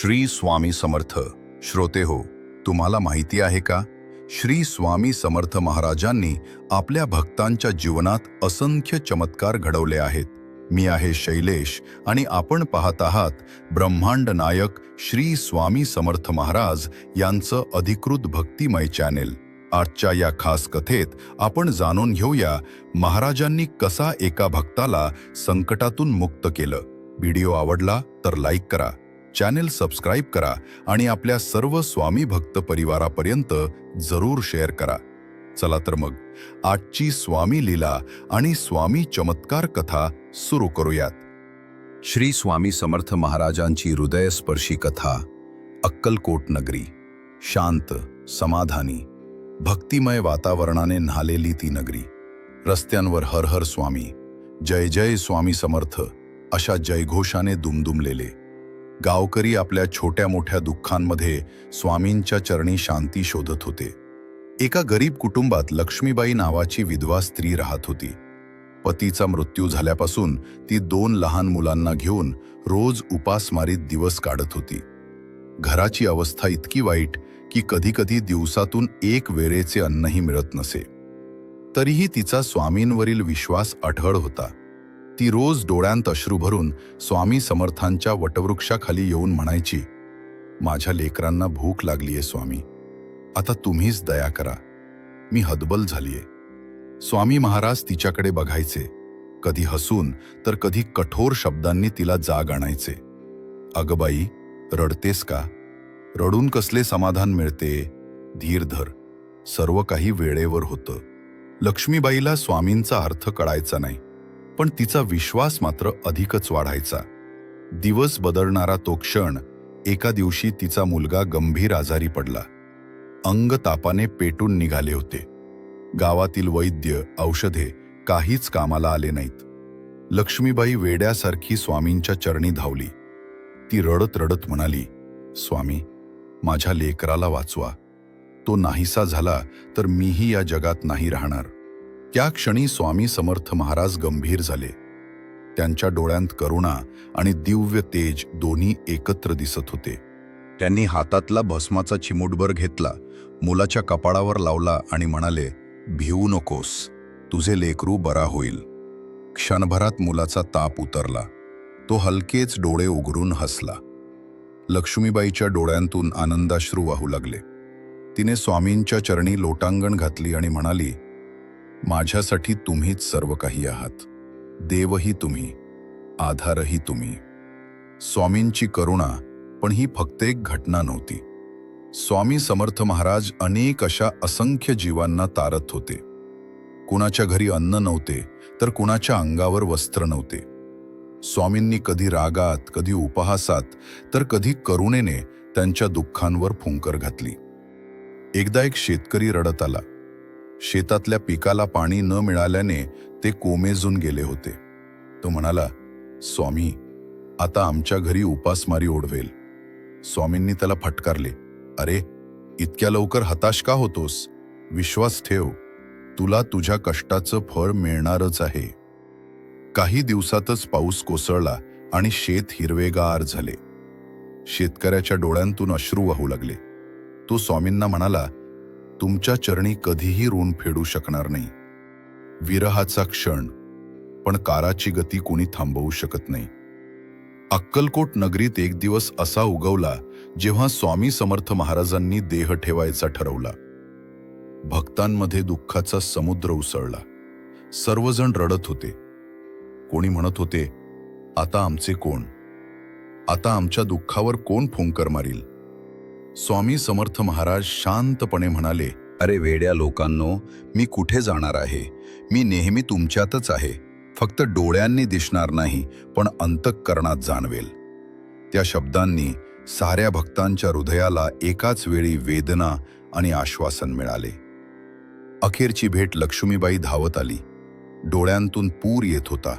श्री स्वामी समर्थ. श्रोते हो, तुम्हाला माहिती आहे का, श्री स्वामी समर्थ महाराजांनी आपल्या भक्तांच्या जीवनात असंख्य चमत्कार घडवले आहेत. मी आहे शैलेश आणि आपण पाहत आहात ब्रह्मांड नायक श्री स्वामी समर्थ महाराज यांचं अधिकृत भक्तिमय चॅनेल. आजच्या या खास कथेत आपण जाणून घेऊया महाराजांनी कसा एका भक्ताला संकटातून मुक्त केलं. व्हिडिओ आवडला तर लाईक करा, चॅनेल सबस्क्राईब करा आणि आपल्या सर्व स्वामी भक्त परिवारापर्यंत जरूर शेअर करा. चला तर मग आजची स्वामी लीला आणि स्वामी चमत्कार कथा सुरू करूयात. श्री स्वामी समर्थ महाराजांची हृदयस्पर्शी कथा. अक्कलकोट नगरी. शांत, समाधानी, भक्तिमय वातावरणाने न्हालेली ती नगरी. रस्त्यांवर हर हर स्वामी, जय जय स्वामी समर्थ अशा जयघोषाने दुमदुमलेले. गावकरी आपल्या छोट्या मोठ्या दुःखांमध्ये स्वामींच्या चरणी शांती शोधत होते. एका गरीब कुटुंबात लक्ष्मीबाई नावाची विधवा स्त्री राहत होती. पतीचा मृत्यू झाल्यापासून ती 2 लहान मुलांना घेऊन रोज उपासमारीत दिवस काढत होती. घराची अवस्था इतकी वाईट की कधीकधी दिवसातून 1 वेळेचे अन्नही मिळत नसे. तरीही तिचा स्वामींवरील विश्वास अढळ होता. ती रोज डोळ्यांत अश्रू भरून स्वामी समर्थांच्या वटवृक्षाखाली येऊन म्हणायची, माझ्या लेकरांना भूक लागलीये स्वामी, आता तुम्हीच दया करा, मी हतबल झालीये. स्वामी महाराज तिच्याकडे बघायचे, कधी हसून तर कधी कठोर शब्दांनी तिला जाग आणायचे. अगं बाई, रडतेस का? रडून कसले समाधान मिळते? धीर धर, सर्व काही वेळेवर होतं. लक्ष्मीबाईला स्वामींचा अर्थ कळायचा नाही, पण तिचा विश्वास मात्र अधिकच वाढायचा. दिवस बदलणारा तो क्षण. एका दिवशी तिचा मुलगा गंभीर आजारी पडला. अंग तापाने पेटून निघाले होते. गावातील वैद्य, औषधे काहीच कामाला आले नाहीत. लक्ष्मीबाई वेड्यासारखी स्वामींच्या चरणी धावली. ती रडत रडत म्हणाली, स्वामी, माझ्या लेकराला वाचवा. तो नाहीसा झाला तर मीही या जगात नाही राहणार. त्या क्षणी स्वामी समर्थ महाराज गंभीर झाले. त्यांच्या डोळ्यांत करुणा आणि दिव्य तेज दोन्ही एकत्र दिसत होते. त्यांनी हातातला भस्माचा चिमूटभर घेतला, मुलाच्या कपाळावर लावला आणि म्हणाले, भिवू नकोस, तुझे लेकरू बरा होईल. क्षणभरात मुलाचा ताप उतरला. तो हलकेच डोळे उघडून हसला. लक्ष्मीबाईच्या डोळ्यांतून आनंदाश्रू वाहू लागले. तिने स्वामींच्या चरणी लोटांगण घातली आणि म्हणाली, माझ्यासाठी तुम्हीच सर्व काही आहात. देवही तुम्ही, आधारही तुम्ही. स्वामींची करुणा. पण ही फक्त एक घटना नव्हती. स्वामी समर्थ महाराज अनेक अशा असंख्य जीवांना तारत होते. कुणाच्या घरी अन्न नव्हते तर कुणाच्या अंगावर वस्त्र नव्हते. स्वामींनी कधी रागात, कधी उपहासात, तर कधी करुणेने त्यांच्या दुःखांवर फुंकर घातली. एकदा एक शेतकरी रडत आला. शेतातल्या पिकाला पाणी न मिळाल्याने ते कोमेजून गेले होते. तो म्हणाला, स्वामी, आता आमच्या घरी उपासमारी ओढवेल. स्वामींनी त्याला फटकारले, अरे, इतक्या लवकर हताश का होतोस? विश्वास ठेव, तुला तुझ्या कष्टाचं फळ मिळणारच आहे. काही दिवसातच पाऊस कोसळला आणि शेत हिरवेगार झाले. शेतकऱ्याच्या डोळ्यांतून अश्रू वाहू लागले. तो स्वामींना म्हणाला, तुमच्या चरणी कधीही ऋण फेडू शकणार नाही. विरहाचा क्षण, पण काराची गती कोणी थांबवू शकत नाही. अक्कलकोट नगरीत एक दिवस असा उगवला जेव्हा स्वामी समर्थ महाराजांनी देह ठेवायचा ठरवला. भक्तांमध्ये दुःखाचा समुद्र उसळला. सर्वजण रडत होते. कोणी म्हणत होते, आता आमचे कोण? आता आमच्या दुःखावर कोण फुंकर मारील? स्वामी समर्थ महाराज शांतपणे म्हणाले, अरे वेड्या लोकांनो, मी कुठे जाणार आहे? मी नेहमी तुमच्यातच आहे. फक्त डोळ्यांनी दिसणार नाही, पण अंतःकरणात जाणवेल. त्या शब्दांनी साऱ्या भक्तांच्या हृदयाला एकाच वेळी वेदना आणि आश्वासन मिळाले. अखेरची भेट. लक्ष्मीबाई धावत आली. डोळ्यांतून पूर येत होता.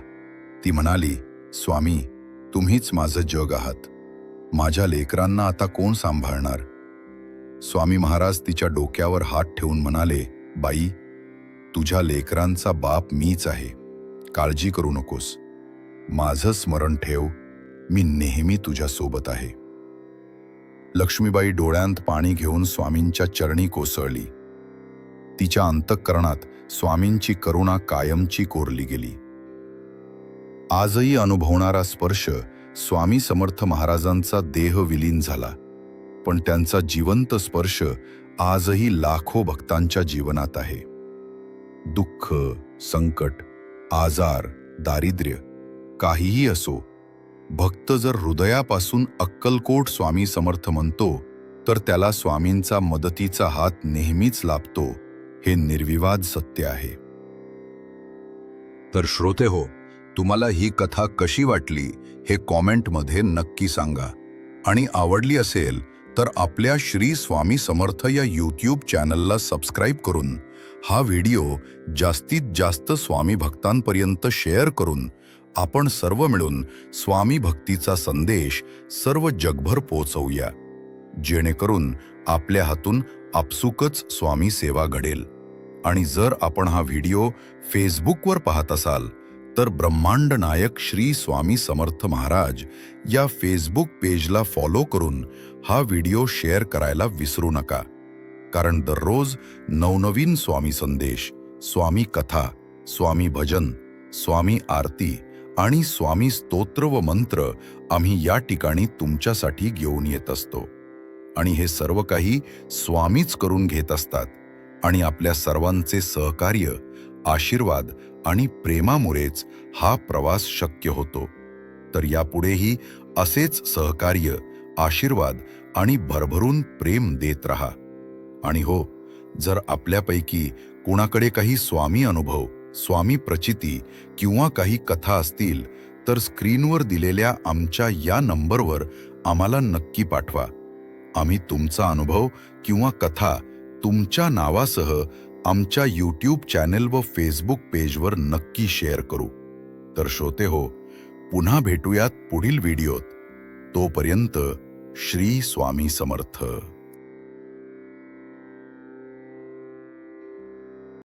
ती म्हणाली, स्वामी, तुम्हीच माझं जग आहात. माझ्या लेकरांना आता कोण सांभाळणार? स्वामी महाराज तिच्या डोक्यावर हात ठेवून म्हणाले, बाई, तुझ्या लेकरांचा बाप मीच आहे. काळजी करू नकोस. माझं स्मरण ठेव, मी नेहमी तुझ्या सोबत आहे. लक्ष्मीबाई डोळ्यांत पाणी घेऊन स्वामींच्या चरणी कोसळली. तिच्या अंतःकरणात स्वामींची करुणा कायमची कोरली गेली. आजही अनुभवणारा स्पर्श स्वामी समर्थ महाराजांचा देह विलीन झाला, पण त्यांचा जिवंत स्पर्श आजही लाखो भक्तांच्या जीवनात आहे. दुःख, संकट, आजार, दारिद्र्य काहीही असो, भक्त जर हृदयापासून अक्कलकोट स्वामी समर्थ म्हणतो, तर त्याला स्वामींचा मदतीचा हात नेहमीच लाभतो, हे निर्विवाद सत्य आहे. तर श्रोते हो, तुम्हाला ही कथा कशी वाटली हे कॉमेंटमध्ये नक्की सांगा. आणि आवडली असेल तर आपल्या श्री स्वामी समर्थ या यूट्यूब चॅनलला सबस्क्राईब करून हा व्हिडिओ जास्तीत जास्त स्वामी भक्तांपर्यंत शेअर करून आपण सर्व मिळून स्वामी भक्तीचा संदेश सर्व जगभर पोहोचवूया, जेणेकरून आपल्या हातून आपसुकच स्वामी सेवा घडेल. आणि जर आपण हा व्हिडिओ फेसबुकवर पाहत असाल तर ब्रह्मांड नायक श्री स्वामी समर्थ महाराज या फेसबुक पेजला फॉलो करून हा व्हिडिओ शेअर करायला विसरू नका. कारण दररोज नवनवीन स्वामी संदेश, स्वामी कथा, स्वामी भजन, स्वामी आरती आणि स्वामी स्तोत्र व मंत्र आम्ही या ठिकाणी तुमच्यासाठी घेऊन येत असतो. आणि हे सर्व काही स्वामीच करून घेत असतात. आणि आपल्या सर्वांचे सहकार्य, आशीर्वाद आणि प्रेमामुळेच हा प्रवास शक्य होतो. तर यापुढेही असेच सहकार्य, आशीर्वाद आणि भरभरून प्रेम देत रहा. आणि हो, जर आपल्यापैकी कोणाकडे काही स्वामी अनुभव, स्वामी प्रचिती किंवा काही कथा असतील तर स्क्रीनवर दिलेल्या आमच्या या नंबरवर आम्हाला नक्की पाठवा. आम्ही तुमचा अनुभव किंवा कथा तुमच्या नावासह आमच्या यूट्यूब चॅनेल व फेसबुक पेजवर नक्की शेअर करू. तर श्रोते हो, पुन्हा भेटूयात पुढील व्हिडिओत. तोपर्यंत श्री स्वामी समर्थ.